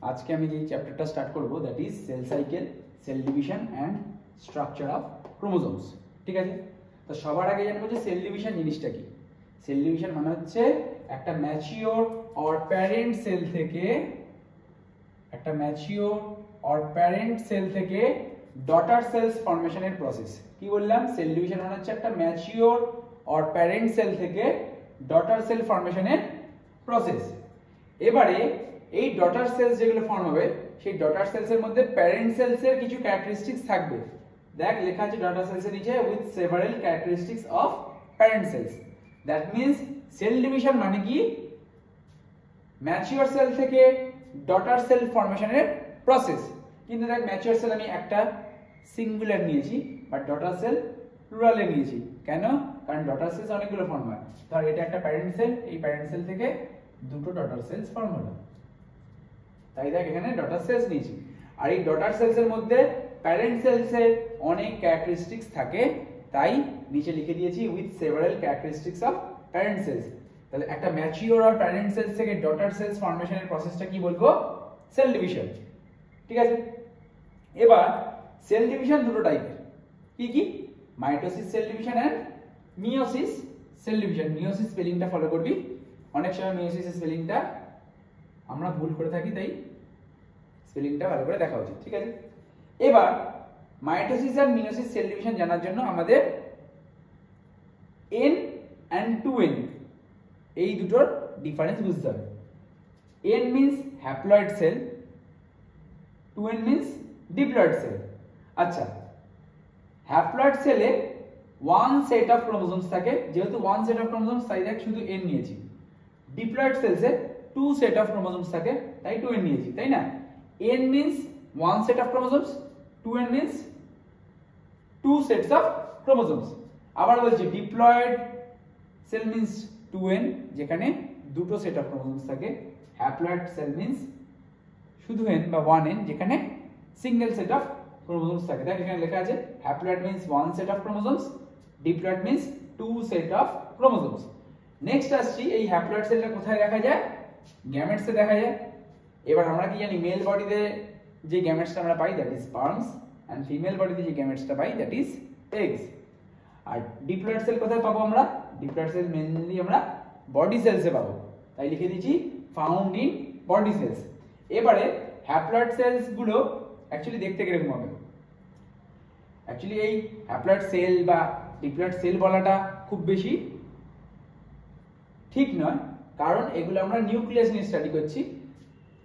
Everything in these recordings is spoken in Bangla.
আজকে আমি যে চ্যাপ্টারটা স্টার্ট করব that is cell cycle, cell division and structure of chromosomes. ঠিক আছে, তো সবার আগে জানবো যে সেল ডিভিশন জিনিসটা কি। সেল ডিভিশন মানে হচ্ছে একটা ম্যাচিওর অর প্যারেন্ট সেল থেকে ডটার সেলস ফর্মেশনের প্রসেস। কি বললাম? সেল ডিভিশন মানে হচ্ছে একটা ম্যাচিওর অর প্যারেন্ট সেল থেকে ডটার সেল ফর্মেশনের প্রসেস। এবারে এই ডটার সেলস যেগুলো ফর্ম হবে সেই ডটার সেলসের মধ্যে প্যারেন্ট সেলসের কিছু ক্যারেক্টারিস্টিক্স থাকবে। দেখ লেখা আছে ডটার সেলসের নিচে with several characteristics of parent cells. That means cell division মানে কি ম্যাচিওর সেল থেকে ডটার সেল ফর্মেশনের প্রসেস। কিন্তু দেখ ম্যাচিওর সেল আমি একটা সিঙ্গুলার নিয়েছি বাট ডটার সেল প্লুরালে নিয়েছি। কেন? কারণ ডটার সেলস অনেকগুলো ফর্ম হয়। ধর এটা একটা প্যারেন্ট সেল, এই প্যারেন্ট সেল থেকে দুটো ডটার সেলস ফর্ম হলো, তাই দেখ এখানে ডটার সেলস নিয়েছি। আর এই ডটার সেলস এর মধ্যে প্যারেন্ট সেলসের অনেক ক্যারেক্টারিস্টিক্স থাকে, তাই নিচে লিখে দিয়েছি with several characteristics of parent cells. তাহলে একটা ম্যাচিওর আর প্যারেন্ট সেলস থেকে ডটার সেলস ফর্মেশনের প্রসেসটা কি বলবো? Cell division. ঠিক আছে, এবার সেল ডিভিশন দুটো টাইপের। কি কি? Mitosis cell division and meiosis cell division. Meiosis স্পেলিংটা ফলো করবি, অনেক সময় মিয়োসিস স্পেলিংটা আমরা ভুল করে থাকি, তাই স্পেলিংটা ভালো করে দেখা উচিত। ঠিক আছে, এবার মাইটোসিস আর মিয়োসিস সেল ডিভিশন জানার জন্য আমাদের N and 2N এই দুটোর ডিফারেন্স বুঝতে হবে। N means haploid cell, 2N means diploid cell. আচ্ছা, হ্যাপ্লয়েড সেলে ওয়ান সেট অফ ক্রোমোজোমস থাকে, যেহেতু ওয়ান সেট অফ ক্রোমোজোমস তাই দেখ শুধু N নিয়েছি। ডিপ্লয়েড সেলসে টু সেট অফ ক্রোমোজোমস থাকে, তাই 2N নিয়েছি, তাই না? N means one set of chromosomes, 2N means two sets of chromosomes. আবার বলছি ডিপ্লয়েড সেল means 2N যেখানে দুটো সেট অফ ক্রোমোজোমস থাকে। হ্যাপ্লয়েড সেল means শুধু N বা 1N যেখানে সিঙ্গেল সেট অফ ক্রোমোজোমস থাকে। দেখ এখানে লেখা আছে haploid means one set of chromosomes, diploid means two set of chromosomes. Next আসছি, এই হ্যাপ্লয়েড সেলটা কোথায় দেখা যায়? গ্যামেটসে দেখা যায়। এবার আমরা কি জানি মেল বডিতে যে গ্যামেটসটা আমরা পাই that is sperms, and female বডিতে যে গ্যামেটসটা পাই দ্যাট ইজ এগস। আর ডিপ্লয়েড সেল কোথায় পাবো আমরা? ডিপ্লয়েড সেল মেইনলি আমরা বডি সেলসে পাবো, তাই লিখে দিয়েছি ফাউন্ড ইন বডি সেলস। এবারে হ্যাপ্লয়েড সেলস গুলো অ্যাকচুয়ালি দেখতে কিরকম হবে? অ্যাকচুয়ালি এই হ্যাপ্লয়েড সেল বা ডিপ্লয়েড সেল বলাটা খুব বেশি ঠিক নয়, কারণ এগুলো আমরা নিউক্লিয়াস নিয়ে স্টাডি করছি।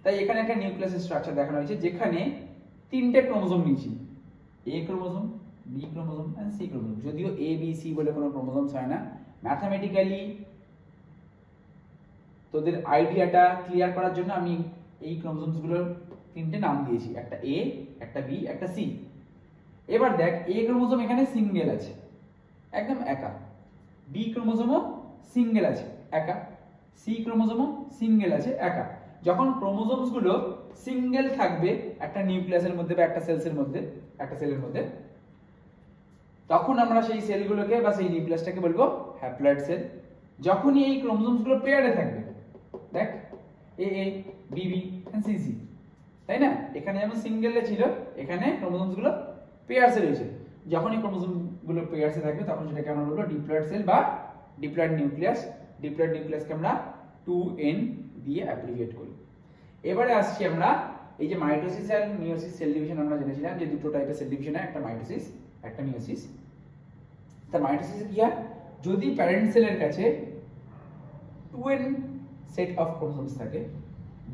তাই এখানে একটা নিউক্লিয়াসের স্ট্রাকচার দেখানো হয়েছে যেখানে তিনটে ক্রোমোজোম নিয়েছি, A chromosome, B chromosome and C chromosome. যদিও এ বি সি বলে কোনো ক্রোমোজোমস হয় না, ম্যাথমেটিক্যালি তোদের আইডিয়াটা ক্লিয়ার করার জন্য আমি এই ক্রোমোজোমসগুলোর তিনটে নাম দিয়েছি, একটা এ, একটা বি, একটা সি। এবার দেখ এ ক্রোমোজোম এখানে সিঙ্গেল আছে, একদম একা। বি ক্রোমোজোমও সিঙ্গেল আছে, একা। সি ক্রোমোজোমও সিঙ্গেল আছে, একা। যখন ক্রোমোজোমস গুলো সিঙ্গেল থাকবে একটা নিউক্লিয়াসের মধ্যে বা একটা সেলসের মধ্যে, একটা সেলের মধ্যে, তখন আমরা সেই সেলগুলোকে বা সেই নিউক্লিয়াসটাকে বলবো হ্যাপ্লয়েড সেল। যখনই এই ক্রোমোজোমস গুলো পেয়ারে থাকবে, দেখ A A, B B and C C, তাই না? এখানে যেমন সিঙ্গেলে ছিল, এখানে ক্রোমোজোমস গুলো পেয়ারসে রয়েছে। যখনই ক্রোমোজোম গুলো পেয়ারসে থাকবে তখন সেটাকে আমরা বলবো ডিপ্লয়েড সেল বা ডিপ্লয়েড নিউক্লিয়াস। ডিপ্লয়েড নিউক্লিয়াসকে আমরা 2N দিয়ে অ্যাপ্লিকেট করি। এবারে আসছি আমরা এই যে মাইটোসিস আর মিয়োসিস সেল ডিভিশন আমরা জেনেছিলাম যে দুটো টাইপের সেল ডিভিশন হয়, একটা মাইটোসিস একটা মিয়োসিস। তা মাইটোসিস কি হয়? যদি প্যারেন্ট সেলের কাছে 2N সেট অফ ক্রোমোজোমস থাকে,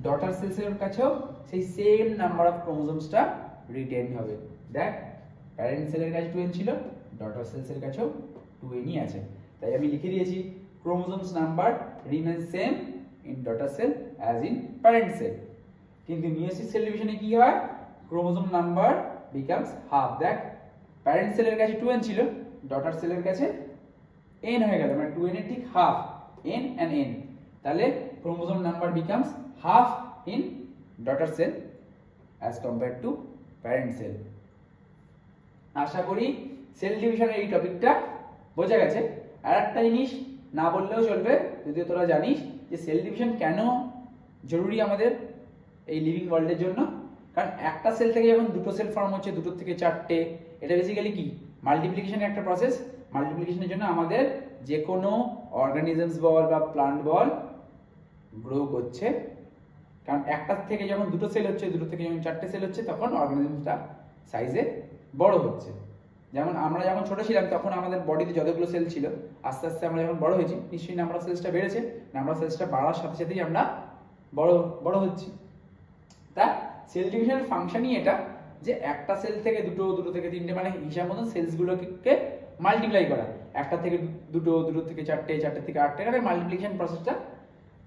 ডটার সেলসের কাছেও সেই সেম নাম্বার অফ ক্রোমোজোমসটা রিটেইন হবে। দেখ প্যারেন্ট সেলের কাছে 2N ছিল, ডটার সেলসের কাছেও 2Nই আছে, তাই আমি লিখে দিয়েছি chromosomes number remains same in daughter cell as in parent cell. কিন্তু meiosis cell division এ কি হয়? chromosome number becomes half. দেখ parent cell এর কাছে 2N ছিল, daughter cell এর কাছে N হয়ে গেল, মানে 2N এর ঠিক half, N and N। তাহলে chromosome number becomes half in daughter cell as compared to parent cell. আশা করি সেল ডিভিশনের এই টপিকটা বোঝা গেছে। আর একটা জিনিস না বললেও চলবে, যদিও তোরা জানিস যে সেল ডিভিশন কেন জরুরি আমাদের, এই লিভিং ওয়ার্ল্ডের জন্য। কারণ একটা সেল থেকে যখন দুটো সেল ফর্ম হচ্ছে, দুটো থেকে চারটে, এটা বেসিক্যালি কি মাল্টিপ্লিকেশনের একটা প্রসেস। মাল্টিপ্লিকেশনের জন্য আমাদের যে কোনো অর্গানিজমস বল বা প্লান্ট বল গ্রো করছে। কারণ একটা থেকে যখন দুটো সেল হচ্ছে, দুটো থেকে যখন চারটে সেল হচ্ছে, তখন অর্গানিজমটা সাইজে বড় হচ্ছে। যেমন আমরা যখন ছোট ছিলাম তখন আমাদের বডিতে যতগুলো সেল ছিল, আস্তে আস্তে আমরা যখন বড় হয়েছি নিশ্চয়ই নাম্বার অফ সেলসটা বেড়েছে। নাম্বার অফ সেলসটা বাড়ার সাথে সাথেই আমরা বড় বড় হচ্ছি। তা সেল ডিভিশনের ফাংশনই এটা, যে একটা সেল থেকে দুটো, দুটো থেকে তিনটে, মানে হিসাব মতন সেলসগুলোকে মাল্টিপ্লাই করা। একটা থেকে দুটো, দুটো থেকে চারটে, চারটে থেকে আটটে, এভাবে মাল্টিপ্লিকেশন প্রসেসটা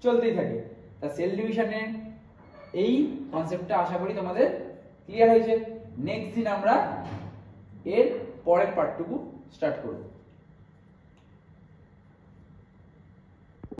চলতেই থাকে। তা সেল ডিভিশনের এই কনসেপ্টটা আশা করি তোমাদের ক্লিয়ার হয়েছে। নেক্সট দিন আমরা এর পরের পার্টটুকু স্টার্ট করব।